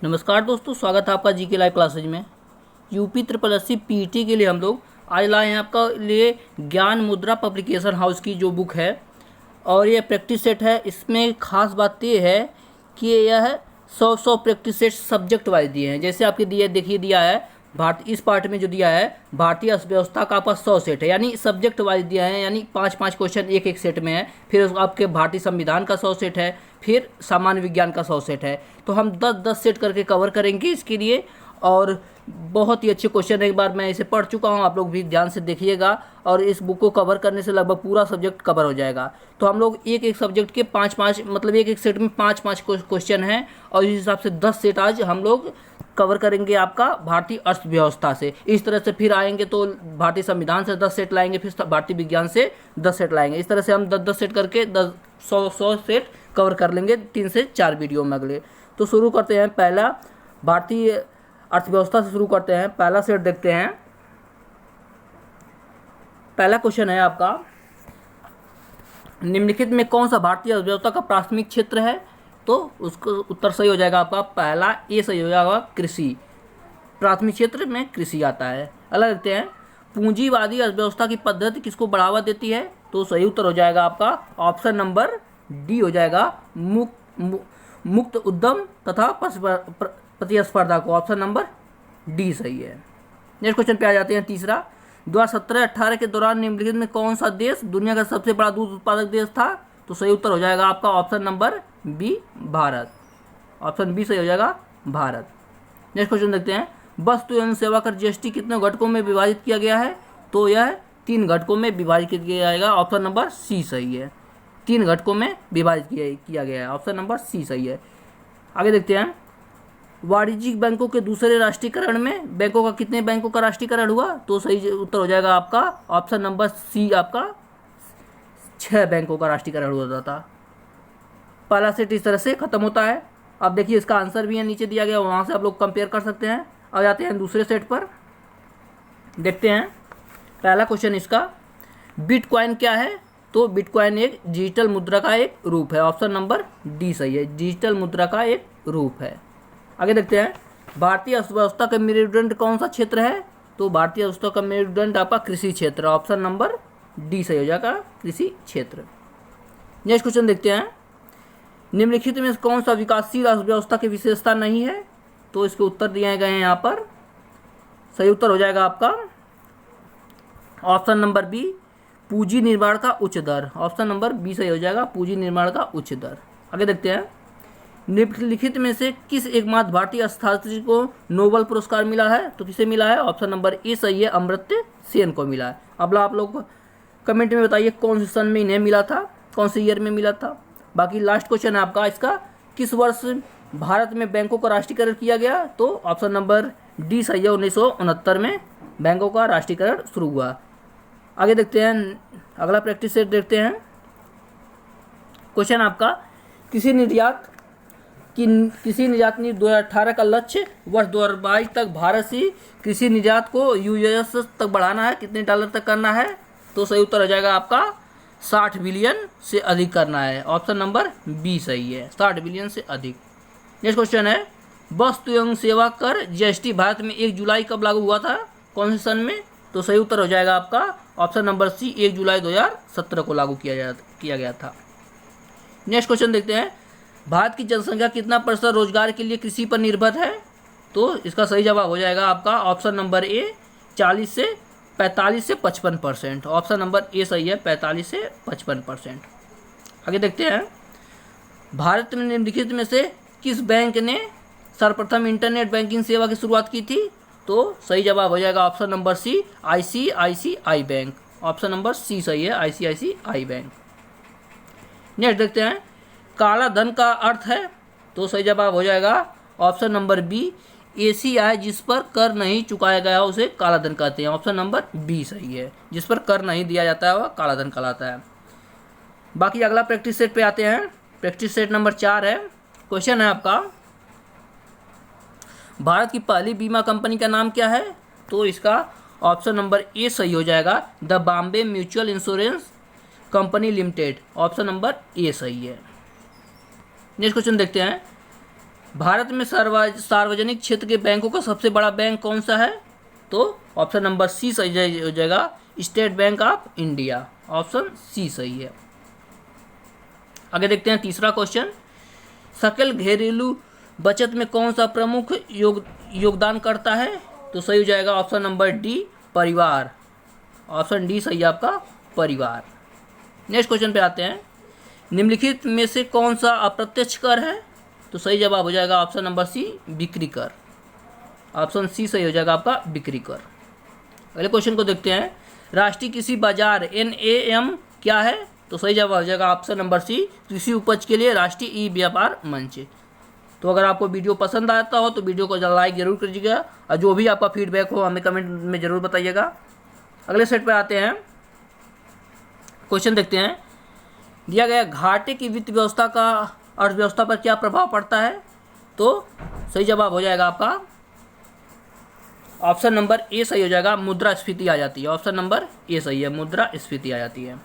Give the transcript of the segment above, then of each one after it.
नमस्कार दोस्तों, स्वागत है आपका जीके लाइव क्लासेज में। यूपी ट्रिपल एससी पीटी के लिए हम लोग आज लाए हैं आपका लिए ज्ञान मुद्रा पब्लिकेशन हाउस की जो बुक है, और ये प्रैक्टिस सेट है। इसमें खास बात ये है कि यह 100 प्रैक्टिस सेट सब्जेक्ट वाइज दिए हैं। जैसे आपके दिया है इस पार्ट में जो दिया है भारतीय अर्थव्यवस्था का आपका 100 सेट है, यानी सब्जेक्ट वाइज दिया है, यानी 5-5 क्वेश्चन एक एक सेट में है। फिर आपके भारतीय संविधान का 100 सेट है, फिर सामान्य विज्ञान का 100 सेट है। तो हम 10-10 सेट करके कवर करेंगे इसके लिए, और बहुत ही अच्छे क्वेश्चन है। एक बार मैं इसे पढ़ चुका हूँ, आप लोग भी ध्यान से देखिएगा, और इस बुक को कवर करने से लगभग पूरा सब्जेक्ट कवर हो जाएगा। तो हम लोग एक एक सब्जेक्ट के 5-5 मतलब एक एक सेट में 5-5 क्वेश्चन हैं, और इस हिसाब से 10 सेट आज हम लोग कवर करेंगे आपका भारतीय अर्थव्यवस्था से। इस तरह से फिर आएंगे तो भारतीय संविधान से 10 सेट लाएंगे, फिर भारतीय विज्ञान से 10 सेट लाएंगे। इस तरह से हम 10-10 सेट करके 100 सेट कवर कर लेंगे 3 से 4 वीडियो में अगले। तो शुरू करते हैं, पहला भारतीय अर्थव्यवस्था से शुरू करते हैं। पहला सेट देखते हैं। पहला क्वेश्चन है आपका, निम्नलिखित में कौन सा भारतीय अर्थव्यवस्था का प्राथमिक क्षेत्र है? तो उसको उत्तर सही हो जाएगा आपका पहला ए सही हो जाएगा, कृषि। प्राथमिक क्षेत्र में कृषि आता है। अगला देखते हैं, पूंजीवादी अर्थव्यवस्था की पद्धति किसको बढ़ावा देती है? तो सही उत्तर हो जाएगा आपका ऑप्शन नंबर डी हो जाएगा, मुक्त उद्यम तथा प्रतिस्पर्धा को। ऑप्शन नंबर डी सही है। नेक्स्ट क्वेश्चन पे आ जाते हैं, तीसरा। 2017-18 के दौरान निम्नलिखित में कौन सा देश दुनिया का सबसे बड़ा दूध उत्पादक देश था? तो सही उत्तर हो जाएगा आपका option number B, Bharat. Option B सही हो जाएगा, भारत। नेक्स्ट क्वेश्चन देखते हैं, वस्तु एवं सेवा कर जीएसटी कितने घटकों में विभाजित किया गया है? तो यह 3 घटकों में विभाजित किया जाएगा। ऑप्शन नंबर सी सही है। 3 घटकों में विभाजित किया गया है। ऑप्शन नंबर सी सही है। आगे देखते हैं, वाणिज्यिक बैंकों के दूसरे राष्ट्रीयकरण में बैंकों का कितने बैंकों का राष्ट्रीयकरण हुआ? तो सही उत्तर हो जाएगा आपका ऑप्शन नंबर सी, आपका 6 बैंकों का राष्ट्रीयकरण हुआ था। पहला सेट इस तरह से खत्म होता है। अब देखिए इसका आंसर भी है नीचे दिया गया, वहाँ से आप लोग कंपेयर कर सकते हैं। आ जाते हैं दूसरे सेट पर, देखते हैं। पहला क्वेश्चन इसका, बिटकॉइन क्या है? तो बिटकॉइन एक डिजिटल मुद्रा का एक रूप है। ऑप्शन नंबर डी सही है, डिजिटल मुद्रा का एक रूप है। आगे देखते हैं, भारतीय अर्थव्यवस्था का मेरुदंड कौन सा क्षेत्र है? तो भारतीय अर्थव्यवस्था का मेरुदंड आपका कृषि क्षेत्र। ऑप्शन नंबर डी सही हो जाएगा, कृषि क्षेत्र। नेक्स्ट क्वेश्चन देखते हैं, निम्नलिखित में कौन सा विकासशील अर्थव्यवस्था की विशेषता नहीं है? तो इसके उत्तर दिए गए हैं यहाँ पर। सही उत्तर हो जाएगा आपका ऑप्शन नंबर बी, पूंजी निर्माण का उच्च दर। ऑप्शन नंबर बी सही हो जाएगा, पूंजी निर्माण का उच्च दर। आगे देखते हैं, निम्नलिखित में से किस एकमात्र भारतीय अर्थशास्त्री को नोबेल पुरस्कार मिला है? तो किसे मिला है? ऑप्शन नंबर ए सही है, अमर्त्य सेन को मिला है। अब आप लोग कमेंट में बताइए कौन से सन में इन्हें मिला था, कौन से ईयर में मिला था। बाकी लास्ट क्वेश्चन है आपका इसका, किस वर्ष भारत में बैंकों का राष्ट्रीयकरण किया गया? तो ऑप्शन नंबर डी सही है, 1969 में बैंकों का राष्ट्रीयकरण शुरू हुआ। आगे देखते हैं, अगला प्रैक्टिस सेट देखते हैं। क्वेश्चन आपका, किसी निर्यात ने 2018 का लक्ष्य वर्ष 2022 तक भारत से कृषि निर्यात को यूएस तक बढ़ाना है, कितने डॉलर तक करना है? तो सही उत्तर हो जाएगा आपका 60 बिलियन से अधिक करना है। ऑप्शन नंबर बी सही है, 60 बिलियन से अधिक। नेक्स्ट क्वेश्चन है, वस्तु एवं सेवा कर जीएसटी भारत में 1 जुलाई कब लागू हुआ था? कौन से सन में? तो सही उत्तर हो जाएगा आपका ऑप्शन नंबर सी, 1 जुलाई 2017 को लागू किया गया था। नेक्स्ट क्वेश्चन देखते हैं, भारत की जनसंख्या कितना प्रतिशत रोजगार के लिए कृषि पर निर्भर है? तो इसका सही जवाब हो जाएगा आपका ऑप्शन नंबर ए, 45 से 55%। ऑप्शन नंबर ए सही है, 45 से 55%। आगे देखते हैं, भारत में निम्नलिखित में से किस बैंक ने सर्वप्रथम इंटरनेट बैंकिंग सेवा की शुरुआत की थी? तो सही जवाब हो जाएगा option number C, ICICI bank. Option number C सही है, आईसीआईसीआई बैंक। नेक्स्ट देखते हैं, काला धन का अर्थ है? तो सही जवाब हो जाएगा ऑप्शन नंबर बी, ऐसी आय जिस पर कर नहीं चुकाया गया उसे काला धन कहते हैं। ऑप्शन नंबर बी सही है, जिस पर कर नहीं दिया जाता है वह काला धन कहलाता है। बाकी अगला प्रैक्टिस सेट पे आते हैं। प्रैक्टिस सेट नंबर 4 है। क्वेश्चन है आपका, भारत की पहली बीमा कंपनी का नाम क्या है? तो इसका ऑप्शन नंबर ए सही हो जाएगा, the Bombay mutual insurance company limited. Option number A सही है। नेक्स्ट क्वेश्चन देखते हैं, भारत में सार्वजनिक क्षेत्र के बैंकों का सबसे बड़ा बैंक कौन सा है? तो ऑप्शन नंबर सी सही हो जाएगा, State Bank of India. Option C सही है। आगे देखते हैं तीसरा क्वेश्चन, सकल घरेलू बचत में कौन सा प्रमुख योगदान करता है? तो सही हो जाएगा ऑप्शन नंबर डी, परिवार। ऑप्शन डी सही है आपका, परिवार। नेक्स्ट क्वेश्चन पे आते हैं, निम्नलिखित में से कौन सा अप्रत्यक्ष कर है? तो सही जवाब हो जाएगा ऑप्शन नंबर सी, बिक्री कर। ऑप्शन सी सही हो जाएगा आपका, बिक्री कर। अगले क्वेश्चन को देखते हैं, राष्ट्रीय कृषि बाजार NAM क्या है? तो सही जवाब हो जाएगा ऑप्शन नंबर सी, कृषि उपज के लिए राष्ट्रीय ई व्यापार मंच। तो अगर आपको वीडियो पसंद आता हो तो वीडियो को लाइक जरूर कीजिएगा और जो भी आपका फीडबैक हो हमें कमेंट में ज़रूर बताइएगा। अगले सेट पे आते हैं, क्वेश्चन देखते हैं, दिया गया घाटे की वित्त व्यवस्था का अर्थव्यवस्था पर क्या प्रभाव पड़ता है? तो सही जवाब हो जाएगा आपका ऑप्शन नंबर ए सही हो जाएगा, मुद्रास्फीति आ जाती है। ऑप्शन नंबर ए सही है, मुद्रास्फीति आ जाती है।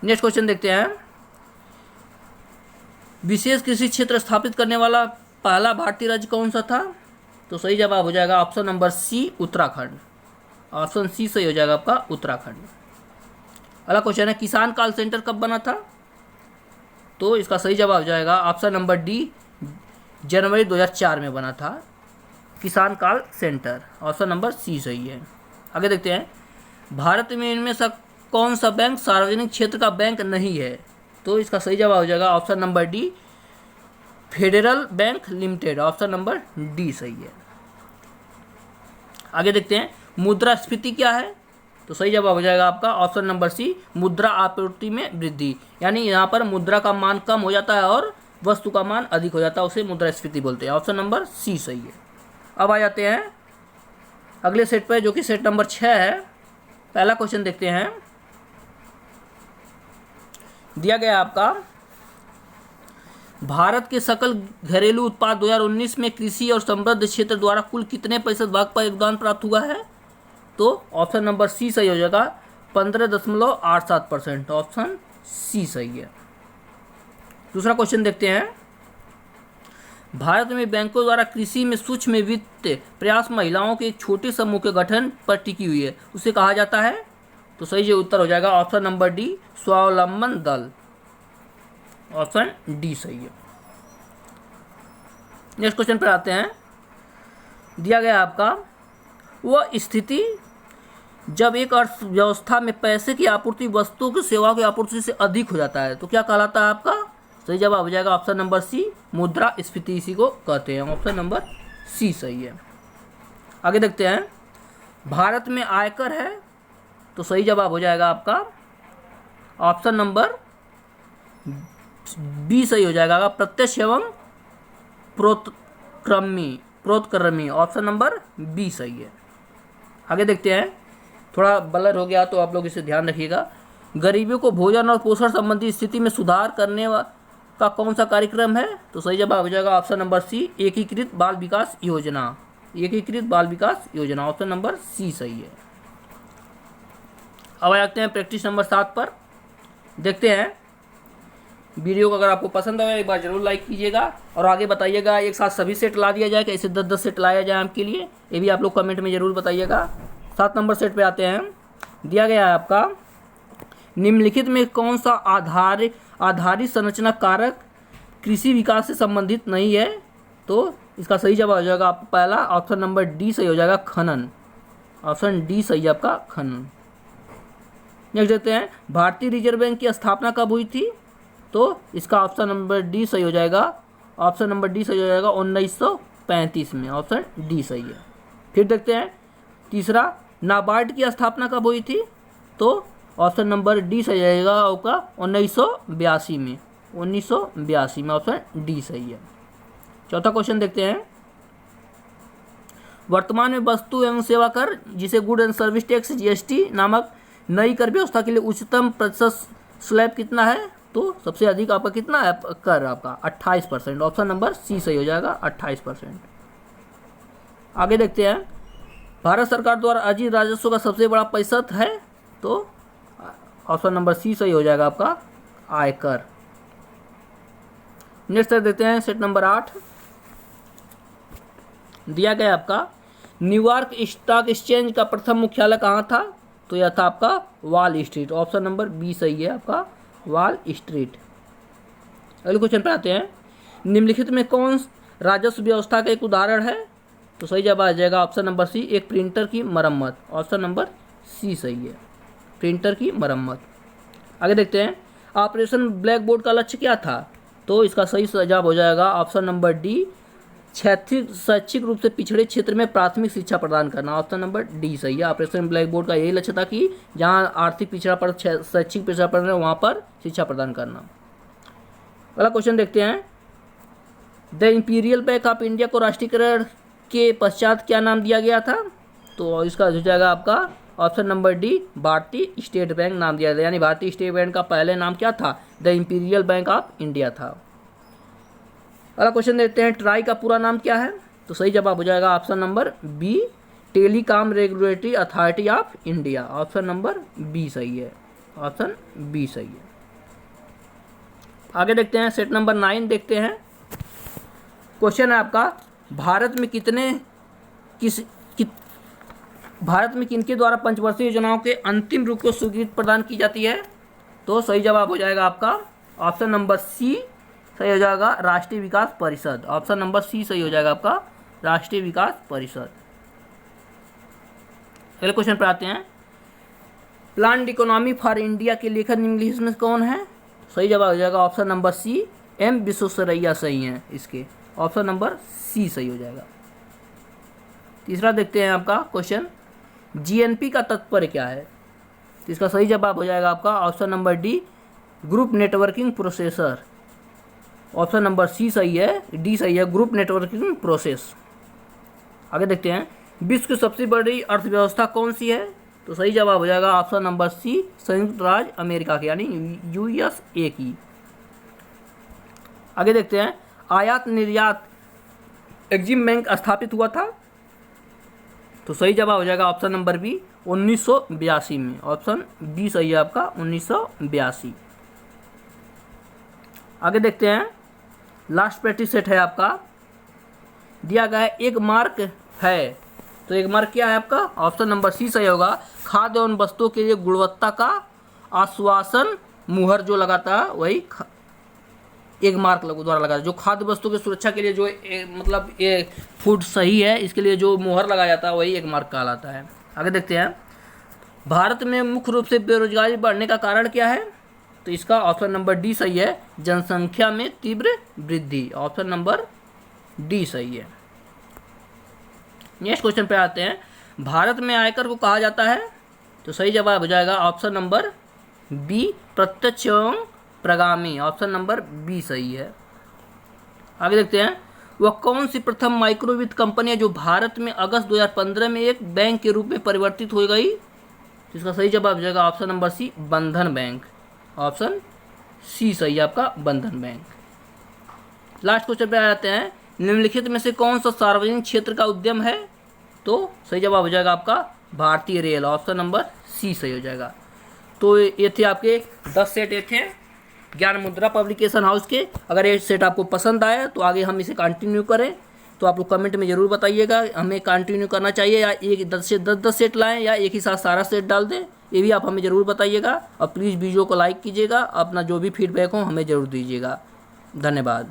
नेक्स्ट क्वेश्चन देखते हैं, विशेष कृषि क्षेत्र स्थापित करने वाला पहला भारतीय राज्य कौन सा था? तो सही जवाब हो जाएगा option number C, Uttarakhand. Option C सही हो जाएगा आपका, उत्तराखंड। अगला क्वेश्चन है, किसान कॉल सेंटर कब बना था? तो इसका सही जवाब हो जाएगा ऑप्शन नंबर डी, जनवरी 2004 में बना था किसान call centre. Option number C सही है। आगे देखते हैं, भारत में इनमें से कौन सा बैंक सार्वजनिक क्षेत्र का बैंक नहीं है? तो इसका सही जवाब हो जाएगा option number D, federal bank limited. Option number D सही है। आगे देखते हैं, मुद्रास्फीति क्या है? तो सही जवाब हो जाएगा आपका ऑप्शन नंबर सी, मुद्रा आपूर्ति में वृद्धि। यानी यहाँ पर मुद्रा का मान कम हो जाता है और वस्तु का मान अधिक हो जाता है, उसे मुद्रास्फीति बोलते हैं। ऑप्शन नंबर सी सही है। अब आ जाते हैं अगले सेट पर, जो कि सेट नंबर 6 है। पहला क्वेश्चन देखते हैं, दिया गया आपका, भारत के सकल घरेलू उत्पाद 2019 में कृषि और समृद्ध क्षेत्र द्वारा कुल कितने प्रतिशत भाग पर योगदान प्राप्त हुआ है? तो ऑप्शन नंबर सी सही हो जाएगा, 15.87%। ऑप्शन सी सही है। दूसरा क्वेश्चन देखते हैं, भारत में बैंकों द्वारा कृषि में सूक्ष्म वित्त प्रयास महिलाओं के एक छोटे समूह के गठन पर टिकी हुई है, उसे कहा जाता है? तो सही जो उत्तर हो जाएगा ऑप्शन नंबर डी, स्वावलंबन दल। ऑप्शन डी सही है। नेक्स्ट क्वेश्चन पर आते हैं, दिया गया आपका, वह स्थिति जब एक अर्थव्यवस्था में पैसे की आपूर्ति वस्तुओं की सेवाओं की आपूर्ति से अधिक हो जाता है तो क्या कहलाता है आपका? सही जवाब हो जाएगा ऑप्शन नंबर सी, मुद्रास्फीति इसी को कहते हैं। ऑप्शन नंबर सी सही है। आगे देखते हैं, भारत में आयकर है? तो सही जवाब हो जाएगा आपका ऑप्शन नंबर बी सही हो जाएगा, प्रत्यक्ष एवं प्रोत्क्रमी। ऑप्शन नंबर बी सही है। आगे देखते हैं, थोड़ा ब्लर हो गया तो आप लोग इसे ध्यान रखिएगा। गरीबों को भोजन और पोषण संबंधी स्थिति में सुधार करने का कौन सा कार्यक्रम है? तो सही जवाब हो जाएगा ऑप्शन नंबर सी, एकीकृत बाल विकास योजना। एकीकृत बाल विकास योजना। ऑप्शन नंबर सी सही है। अब आते हैं प्रैक्टिस नंबर 7 पर। देखते हैं, वीडियो को अगर आपको पसंद आए एक बार जरूर लाइक कीजिएगा और आगे बताइएगा एक साथ सभी सेट ला दिया जाए, कैसे 10-10 सेट लाया जाए आपके लिए, ये भी आप लोग कमेंट में जरूर बताइएगा। 7 नंबर सेट पे आते हैं, दिया गया है आपका, निम्नलिखित में कौन सा आधारित संरचना कारक कृषि विकास से संबंधित नहीं है? तो इसका सही जवाब हो जाएगा आपका पहला, ऑप्शन नंबर डी सही हो जाएगा, खनन। ऑप्शन डी सही है आपका, खनन। नेक्स्ट देखते हैं, भारतीय रिजर्व बैंक की स्थापना कब हुई थी? तो इसका ऑप्शन नंबर डी सही हो जाएगा, ऑप्शन नंबर डी सही हो जाएगा 1935 में। ऑप्शन डी सही है। फिर देखते हैं तीसरा, नाबार्ड की स्थापना कब हुई थी? तो ऑप्शन नंबर डी सही जाएगा आपका 1982 में। 1982 में ऑप्शन डी सही है। चौथा क्वेश्चन देखते हैं, वर्तमान में वस्तु एवं सेवा कर, जिसे good and service tax GST नामक नई कर व्यवस्था के लिए उच्चतम प्रतिशत स्लैब कितना है? तो सबसे अधिक आपका कितना है कर आपका? 28%। ऑप्शन नंबर सी सही हो जाएगा, 28%। आगे देखते हैं, भारत सरकार द्वारा अर्जित राजस्व का सबसे बड़ा प्रतिशत है? तो ऑप्शन नंबर सी सही हो जाएगा आपका, आयकर। नेक्स्ट देखते हैं सेट नंबर 8। दिया गया आपका न्यूयॉर्क स्टॉक एक्सचेंज का प्रथम मुख्यालय कहाँ था? तो यह था आपका Wall Street. Option number B सही है आपका, वॉल स्ट्रीट। अगले क्वेश्चन पे आते हैं, निम्नलिखित में कौन राजस्व व्यवस्था का एक उदाहरण है? तो सही जवाब आ जाएगा ऑप्शन नंबर सी, एक प्रिंटर की मरम्मत। ऑप्शन नंबर सी सही है, प्रिंटर की मरम्मत। आगे देखते हैं, ऑपरेशन ब्लैक बोर्ड का लक्ष्य क्या था? तो इसका सही जवाब हो जाएगा ऑप्शन नंबर डी, शैक्षिक रूप से पिछड़े क्षेत्र में प्राथमिक शिक्षा प्रदान करना। ऑप्शन नंबर डी सही है। ऑपरेशन ब्लैक बोर्ड का यही लक्ष्य था कि जहाँ आर्थिक पिछड़ापन, शैक्षिक पिछड़ापन है वहाँ पर शिक्षा प्रदान करना। अगला क्वेश्चन देखते हैं, the imperial bank of India को राष्ट्रीयकरण के पश्चात क्या नाम दिया गया था? तो इसका हो जाएगा आपका ऑप्शन नंबर डी, भारतीय स्टेट बैंक नाम दिया गया। यानी भारतीय स्टेट बैंक का पहले नाम क्या था? The imperial bank of India था। अगला क्वेश्चन देखते हैं, ट्राई का पूरा नाम क्या है? तो सही जवाब हो जाएगा option number B, Telecom Regulatory Authority of India. Option number B सही है, ऑप्शन बी सही है। आगे देखते हैं, सेट नंबर 9 देखते हैं। क्वेश्चन है आपका, भारत में किनके द्वारा पंचवर्षीय योजनाओं के अंतिम रूप को स्वीकृति प्रदान की जाती है? तो सही जवाब हो जाएगा आपका ऑप्शन नंबर सी सही हो जाएगा, राष्ट्रीय विकास परिषद। ऑप्शन नंबर सी सही हो जाएगा आपका, राष्ट्रीय विकास परिषद। अगले क्वेश्चन पर आते हैं, प्लान्ड इकोनॉमी फॉर इंडिया के लेखक निम्नलिखित में कौन है? सही जवाब हो जाएगा option number C, M Visvesvaraya सही हैं इसके। ऑप्शन नंबर सी सही हो जाएगा। तीसरा देखते हैं आपका क्वेश्चन, जीएनपी का तात्पर्य क्या है? तो इसका सही जवाब हो जाएगा आपका option number D, group networking processor. Option number C सही है, डी सही है, ग्रुप नेटवर्किंग प्रोसेस। आगे देखते हैं, विश्व की सबसे बड़ी अर्थव्यवस्था कौन सी है? तो सही जवाब हो जाएगा ऑप्शन नंबर सी, संयुक्त राज्य अमेरिका की यानी यूएसए की। आगे देखते हैं, आयात निर्यात एग्जिम बैंक स्थापित हुआ था? तो सही जवाब हो जाएगा ऑप्शन नंबर बी, 1982 में। ऑप्शन बी सही है आपका, 1982। आगे देखते हैं, लास्ट प्रैक्टिस सेट है आपका, दिया गया है एक मार्क है। तो एक मार्क क्या है आपका? ऑप्शन नंबर सी सही होगा, खाद्य एवं वस्तुओं के लिए गुणवत्ता का आश्वासन मुहर जो लगाता है वही एक मार्क द्वारा लगाता है। जो खाद्य वस्तु की सुरक्षा के लिए जो मतलब ये फूड सही है इसके लिए जो मुहर लगाया जाता है वही एक मार्क कहलाता है। आगे देखते हैं, भारत में मुख्य रूप से बेरोजगारी बढ़ने का कारण क्या है? तो इसका ऑप्शन नंबर डी सही है, जनसंख्या में तीव्र वृद्धि। ऑप्शन नंबर डी सही है। नेक्स्ट क्वेश्चन पे आते हैं, भारत में आयकर को कहा जाता है? तो सही जवाब हो जाएगा ऑप्शन नंबर बी, प्रत्यक्ष एवं प्रगामी। ऑप्शन नंबर बी सही है। आगे देखते हैं, वह कौन सी प्रथम माइक्रोवित्त कंपनी है जो भारत में अगस्त 2015 में एक बैंक के रूप में परिवर्तित हो गई? तो इसका सही जवाब हो जाएगा ऑप्शन नंबर सी, बंधन बैंक। ऑप्शन सी सही है आपका, बंधन बैंक। लास्ट क्वेश्चन पे आ जाते हैं, निम्नलिखित में से कौन सा सार्वजनिक क्षेत्र का उद्यम है? तो सही जवाब हो जाएगा आपका भारतीय रेल। ऑप्शन नंबर सी सही हो जाएगा। तो ये थे आपके 10 सेट ये थे ज्ञान मुद्रा पब्लिकेशन हाउस के। अगर ये सेट आपको पसंद आया तो आगे हम इसे कंटिन्यू करें, तो आप लोग कमेंट में ज़रूर बताइएगा हमें कंटिन्यू करना चाहिए या एक 10 से 10 सेट लाएं या एक ही साथ सारा सेट डाल दें, ये भी आप हमें ज़रूर बताइएगा। और प्लीज़ वीडियो को लाइक कीजिएगा, अपना जो भी फीडबैक हो हमें ज़रूर दीजिएगा। धन्यवाद।